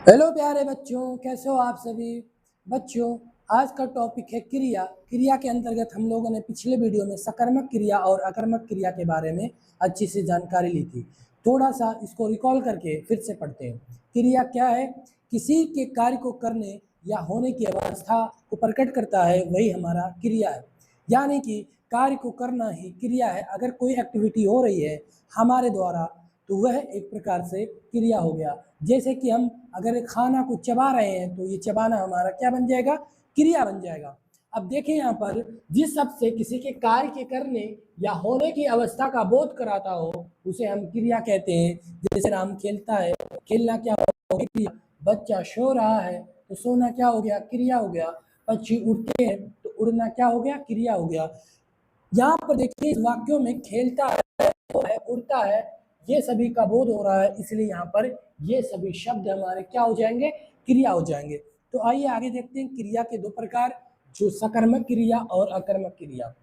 Hello प्यारे बच्चों, कैसे हो आप सभी बच्चों। आज का टॉपिक है क्रिया। क्रिया के अंतर्गत हम लोगों ने पिछले वीडियो में सकर्मक क्रिया और अकर्मक क्रिया के बारे में अच्छी सी जानकारी ली थी। थोड़ा सा इसको रिकॉल करके फिर से पढ़ते हैं। क्रिया क्या है? किसी के कार्य को करने या होने की अवस्था को प्रकट करता है, वही हमारा क्रिया है। यानी कि कार्य को करना ही क्रिया है। अगर कोई एक्टिविटी हो रही है हमारे द्वारा तो वह एक प्रकार से क्रिया हो गया। जैसे कि हम अगर खाना को चबा रहे हैं तो ये चबाना हमारा क्या बन जाएगा? क्रिया बन जाएगा। अब देखिए यहाँ पर जिस शब्द से किसी के कार्य के करने या होने की अवस्था का बोध कराता हो उसे हम क्रिया कहते हैं। जैसे राम खेलता है, खेलना क्या हो गया? क्रिया। बच्चा सो रहा है तो सोना क्या हो गया? क्रिया हो गया। पक्षी उड़ते हैं तो उड़ना क्या हो गया? क्रिया हो गया। यहाँ पर देखिए इस वाक्यों में खेलता है, उड़ता है, ये सभी का बोध हो रहा है, इसलिए यहाँ पर ये सभी शब्द हमारे क्या हो जाएंगे? क्रिया हो जाएंगे। तो आइए आगे देखते हैं क्रिया के दो प्रकार, जो सकर्मक क्रिया और अकर्मक क्रिया।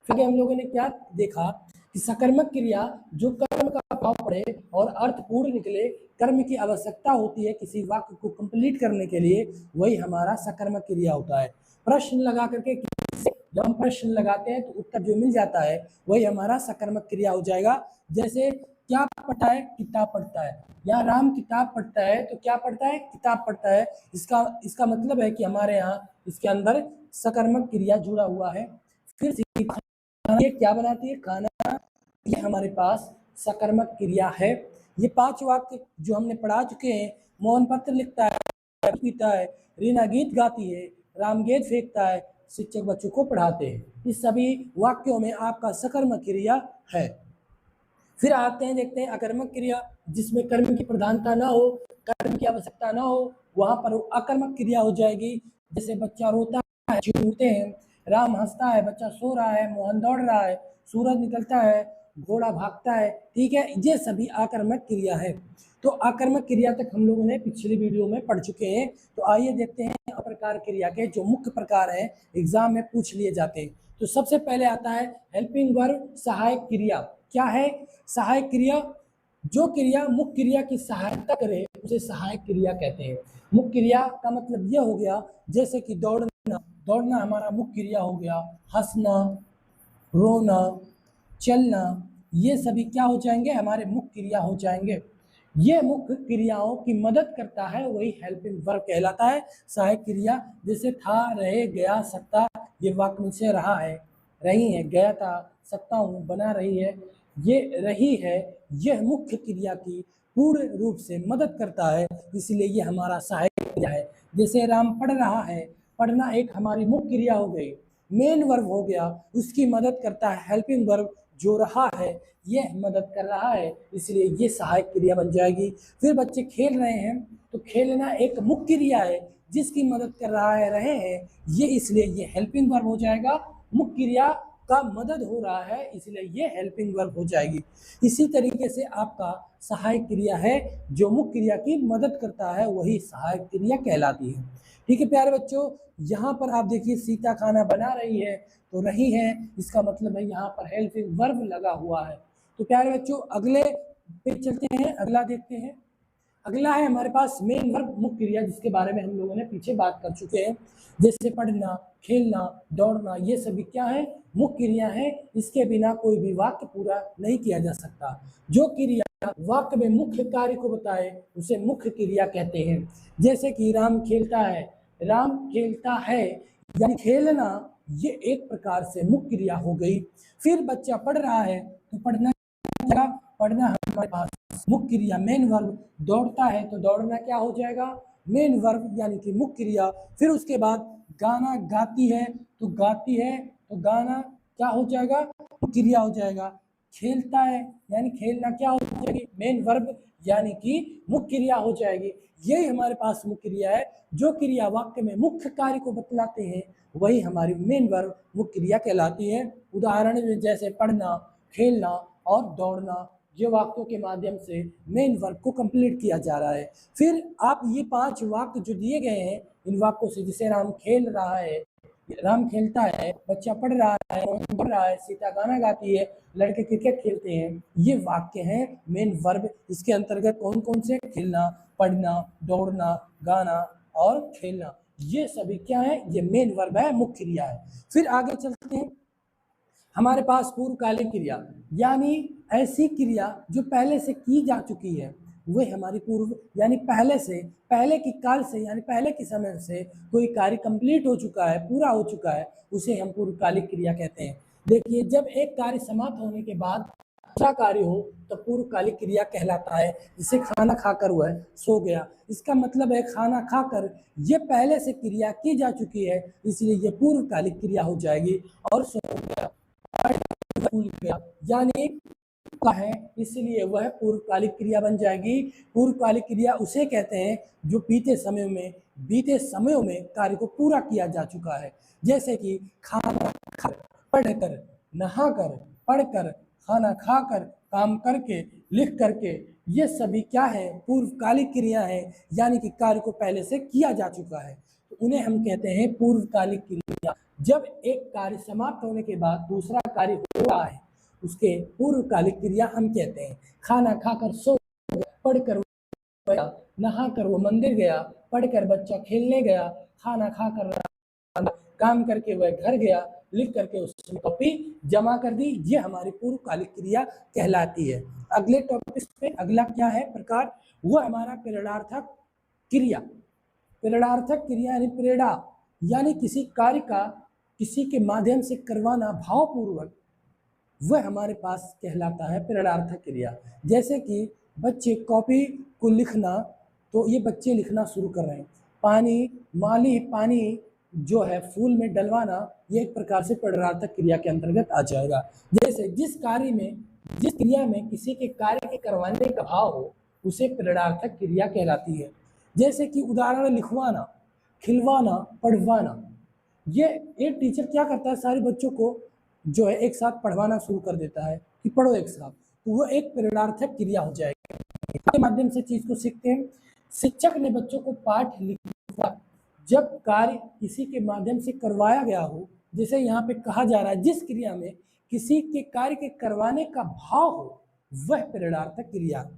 फिर हम लोगों ने क्या देखा कि सकर्मक क्रिया जो कर्म का भाव पड़े और अर्थ पूर्ण निकले, कर्म की आवश्यकता होती है किसी वाक्य को कंप्लीट करने के लिए, वही हमारा सकर्मक क्रिया होता है। प्रश्न लगा करके जब हम प्रश्न लगाते हैं तो उत्तर जो मिल जाता है वही हमारा सकर्मक क्रिया हो जाएगा। जैसे क्या पढ़ता है? किताब पढ़ता है। या राम किताब पढ़ता है तो क्या पढ़ता है? किताब पढ़ता है। इसका मतलब है कि हमारे यहाँ इसके अंदर सकर्मक क्रिया जुड़ा हुआ है। फिर ये क्या बनाती है? खाना। ये हमारे पास सकर्मक क्रिया है। ये 5 वाक्य जो हमने पढ़ा चुके हैं। मोहन पत्र लिखता है, पीता है, रीना गीत गाती है, राम गेंद फेंकता है, शिक्षक बच्चों को पढ़ाते हैं। इस सभी वाक्यों में आपका सकर्मक क्रिया है। फिर आते हैं, देखते हैं अकर्मक क्रिया, जिसमें कर्म की प्रधानता ना हो, कर्म की आवश्यकता ना हो, वहां पर अकर्मक क्रिया हो जाएगी। जैसे बच्चा रोता है, उठते हैं, राम हंसता है, बच्चा सो रहा है, मोहन दौड़ रहा है, सूरज निकलता है, घोड़ा भागता है। ठीक है, ये सभी आकर्मक क्रिया है। तो आकर्मक क्रिया तक हम लोगों ने पिछले वीडियो में पढ़ चुके हैं। तो आइए देखते हैं अप्रकार क्रिया के जो मुख्य प्रकार हैं, एग्जाम में पूछ लिए जाते हैं। तो सबसे पहले आता है हेल्पिंग वर्ब, सहायक क्रिया। क्या है सहायक क्रिया? जो क्रिया मुख्य क्रिया की सहायता करे उसे सहायक क्रिया कहते हैं। मुख्य क्रिया का मतलब यह हो गया, जैसे कि दौड़ना, दौड़ना हमारा मुख्य क्रिया हो गया। हंसना, रोना, चलना, ये सभी क्या हो जाएंगे? हमारे मुख्य क्रिया हो जाएंगे। ये मुख्य क्रियाओं की मदद करता है, वही हेल्पिंग वर्ब कहलाता है। सहायक क्रिया जैसे था, रहे, गया, सकता, ये वाक्य में से रहा है, रही है, गया था, सकता हूँ, बना रही है, ये रही है, यह मुख्य क्रिया की पूर्ण रूप से मदद करता है, इसलिए ये हमारा सहायक क्रिया है। जैसे राम पढ़ रहा है, पढ़ना एक हमारी मुख्य क्रिया हो गई, मेन वर्ब हो गया, उसकी मदद करता है हेल्पिंग वर्ब, जो रहा है यह मदद कर रहा है, इसलिए ये सहायक क्रिया बन जाएगी। फिर बच्चे खेल रहे हैं तो खेलना एक मुख्य क्रिया है, जिसकी मदद कर रहा है, रहे हैं, ये इसलिए ये हेल्पिंग वर्ब हो जाएगा। मुख्य क्रिया का मदद हो रहा है इसलिए ये हेल्पिंग वर्ब हो जाएगी। इसी तरीके से आपका सहायक क्रिया है, जो मुख्य क्रिया की मदद करता है, वही सहायक क्रिया कहलाती है। ठीक है प्यारे बच्चों, यहाँ पर आप देखिए सीता खाना बना रही है तो रही है, इसका मतलब है यहाँ पर हेल्पिंग वर्ब लगा हुआ है। तो प्यारे बच्चों अगले पे चलते हैं, अगला देखते हैं। अगला है हमारे पास मेन वर्ब, मुख्य क्रिया, जिसके बारे में हम लोगों ने पीछे बात कर चुके हैं। जैसे पढ़ना, खेलना, दौड़ना, ये सभी क्या है? मुख्य क्रिया है। इसके बिना कोई भी वाक्य पूरा नहीं किया जा सकता। जो क्रिया वाक्य में मुख्य कार्य को बताए उसे मुख्य क्रिया कहते हैं। जैसे कि राम खेलता है, राम खेलता है यानी खेलना, ये एक प्रकार से मुख्य क्रिया हो गई। फिर बच्चा पढ़ रहा है तो पढ़ना, पढ़ना हमारे पास मुख्य क्रिया मेन वर्ब। दौड़ता है तो दौड़ना क्या हो जाएगा? मेन वर्ब यानी कि मुख्य क्रिया। फिर उसके बाद गाना गाती है तो गाती है तो गाना क्या हो जाएगा? मुख्य क्रिया हो जाएगा। खेलता है यानी खेलना क्या हो जाएगी? मेन वर्ब यानी कि मुख्य क्रिया हो जाएगी। यही हमारे पास मुख्य क्रिया है। जो क्रिया वाक्य में मुख्य कार्य को बतलाते हैं वही हमारी मेन वर्ब मुख्य क्रिया कहलाती है। उदाहरण में जैसे पढ़ना, खेलना और दौड़ना, ये वाक्यों के माध्यम से मेन वर्ब को कंप्लीट किया जा रहा है। फिर आप ये 5 वाक्य जो दिए गए हैं, इन वाक्यों से, जैसे राम खेल रहा है, राम खेलता है, बच्चा पढ़ रहा है, पढ़ रहा है, सीता गाना गाती है, लड़के क्रिकेट खेलते हैं, ये वाक्य हैं मेन वर्ब। इसके अंतर्गत कौन कौन से? खेलना, पढ़ना, दौड़ना, गाना और खेलना, ये सभी क्या है, ये मेन वर्ब है, मुख्य क्रिया है। फिर आगे चलते हैं, हमारे पास पूर्वकालिक क्रिया, यानी ऐसी क्रिया जो पहले से की जा चुकी है, वह हमारी पूर्व यानी पहले से, पहले की काल से यानी पहले के समय से कोई कार्य कंप्लीट हो चुका है, पूरा हो चुका है, उसे हम पूर्वकालिक क्रिया कहते हैं। देखिए, जब एक कार्य समाप्त होने के बाद दूसरा कार्य हो तो पूर्वकालिक क्रिया कहलाता है। जैसे खाना खाकर वह सो गया, इसका मतलब है खाना खाकर ये पहले से क्रिया की जा चुकी है, इसलिए ये पूर्वकालिक क्रिया हो जाएगी। और सो गया, भूल गया, यानी का है, इसलिए वह पूर्वकालिक क्रिया बन जाएगी। पूर्वकालिक क्रिया उसे कहते हैं जो बीते समयों में कार्य को पूरा किया जा चुका है। जैसे कि खाना खाकर, पढ़कर, नहाकर, पढ़कर, खाना खाकर, काम करके, लिख करके, ये सभी क्या है, पूर्वकालिक क्रिया है, यानी कि कार्य को पहले से किया जा चुका है, तो उन्हें हम कहते हैं पूर्वकालिक क्रिया। जब एक कार्य समाप्त होने के बाद दूसरा कार्य हो रहा है, उसके पूर्वकालिक क्रिया हम कहते हैं। खाना खाकर सो गया, पढ़कर गया, नहाकर वो मंदिर गया, पढ़कर बच्चा खेलने गया, खाना खाकर काम करके वह घर गया, लिख करके उसने कॉपी जमा कर दी, ये हमारी पूर्वकालिक क्रिया कहलाती है। अगले टॉपिक पे अगला क्या है प्रकार, वो हमारा प्रेरणार्थक क्रिया। प्रेरणार्थक क्रिया यानी प्रेरणा, यानी किसी कार्य का किसी के माध्यम से करवाना भावपूर्वक, वह हमारे पास कहलाता है प्रेरणार्थक क्रिया। जैसे कि बच्चे कॉपी को लिखना, तो ये बच्चे लिखना शुरू कर रहे हैं। पानी जो है फूल में डलवाना, ये एक प्रकार से प्रेरणार्थक क्रिया के अंतर्गत आ जाएगा। जैसे जिस क्रिया में किसी के कार्य के करवाने का भाव हो, उसे प्रेरणार्थक क्रिया कहलाती है। जैसे कि उदाहरण लिखवाना, खिलवाना, पढ़वाना, ये एक टीचर क्या करता है, सारे बच्चों को जो है एक साथ पढ़वाना शुरू कर देता है कि पढ़ो एक साथ, तो वो एक प्रेरणार्थक क्रिया हो जाएगी। इसके माध्यम से चीज को सीखते हैं। शिक्षक ने बच्चों को पाठ लिखवा, जब कार्य किसी के माध्यम से करवाया गया हो, जैसे यहाँ पे कहा जा रहा है जिस क्रिया में किसी के कार्य के करवाने का भाव हो, वह प्रेरणार्थक क्रिया।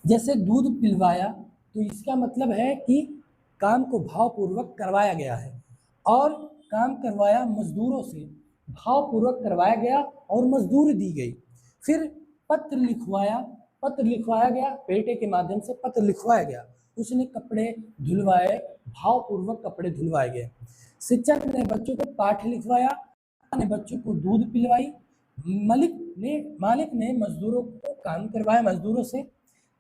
जैसे दूध पिलवाया, तो इसका मतलब है कि काम को भावपूर्वक करवाया गया है। और काम करवाया मजदूरों से, भावपूर्वक करवाया गया और मजदूरी दी गई। फिर पत्र लिखवाया गया, बेटे के माध्यम से पत्र लिखवाया गया। उसने कपड़े धुलवाए, भावपूर्वक कपड़े धुलवाए गए। शिक्षक ने बच्चों को पाठ लिखवाया, ने बच्चों को दूध पिलवाई, मालिक ने मजदूरों को काम करवाया मजदूरों से,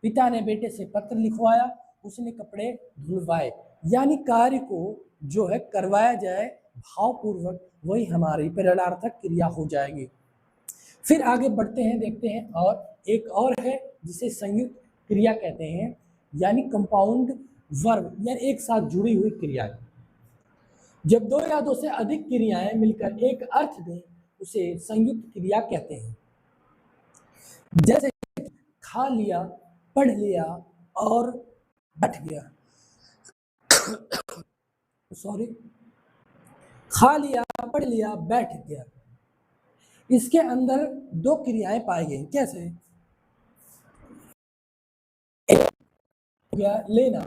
पिता ने बेटे से पत्र लिखवाया, उसने कपड़े धुलवाए। यानी कार्य को जो है करवाया जाए भावपूर्वक, वही हमारी प्रेरणार्थक क्रिया हो जाएगी। फिर आगे बढ़ते हैं, देखते हैं, और एक और है जिसे संयुक्त क्रिया कहते हैं, यानी कंपाउंड वर्ब, यानी एक साथ जुड़ी हुई क्रियाएं। जब दो या दो से अधिक क्रियाएं मिलकर एक अर्थ दें, उसे संयुक्त क्रिया कहते हैं। जैसे खा लिया, पढ़ लिया और बैठ गया। सॉरी, खा लिया, पढ़ लिया, बैठ गया, इसके अंदर दो क्रियाएं पाई गई। कैसे? लेना,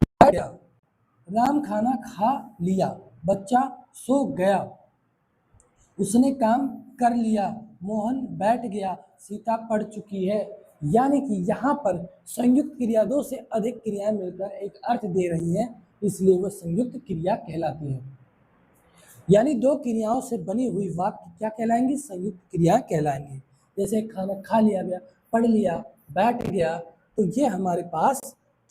बैठ गया, राम खाना खा लिया, बच्चा सो गया, उसने काम कर लिया, मोहन बैठ गया, सीता पढ़ चुकी है। यानी कि यहाँ पर संयुक्त क्रिया, दो से अधिक क्रियाएं मिलकर एक अर्थ दे रही हैं, इसलिए वह संयुक्त क्रिया कहलाती है। यानी दो क्रियाओं से बनी हुई वाक्य क्या कहलाएंगे? संयुक्त क्रिया कहलाएंगे। जैसे खाना खा लिया गया, पढ़ लिया, बैठ गया, तो ये हमारे पास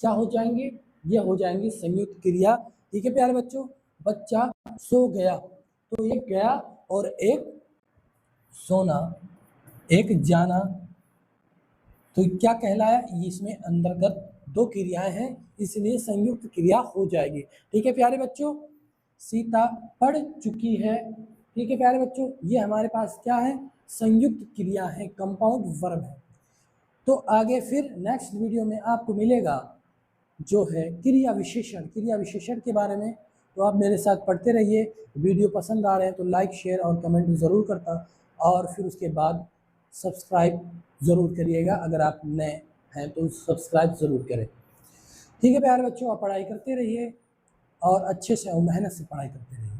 क्या हो जाएंगे? ये हो जाएंगे संयुक्त क्रिया। ठीक है प्यारे बच्चों, बच्चा सो गया, तो एक गया और एक सोना, एक जाना, तो क्या कहलाया? इसमें अंतर्गत दो क्रियाएं हैं, इसलिए संयुक्त क्रिया हो जाएगी। ठीक है प्यारे बच्चों, सीता पढ़ चुकी है। ठीक है प्यारे बच्चों, ये हमारे पास क्या है? संयुक्त क्रिया है, कंपाउंड वर्ब है। तो आगे फिर नेक्स्ट वीडियो में आपको मिलेगा जो है क्रिया विशेषण के बारे में। तो आप मेरे साथ पढ़ते रहिए। वीडियो पसंद आ रहे हैं तो लाइक, शेयर और कमेंट ज़रूर करता, और फिर उसके बाद सब्सक्राइब ज़रूर करिएगा। अगर आप नए हैं तो सब्सक्राइब ज़रूर करें। ठीक है प्यारे बच्चों, आप पढ़ाई करते रहिए और अच्छे से और मेहनत से पढ़ाई करते रहिए।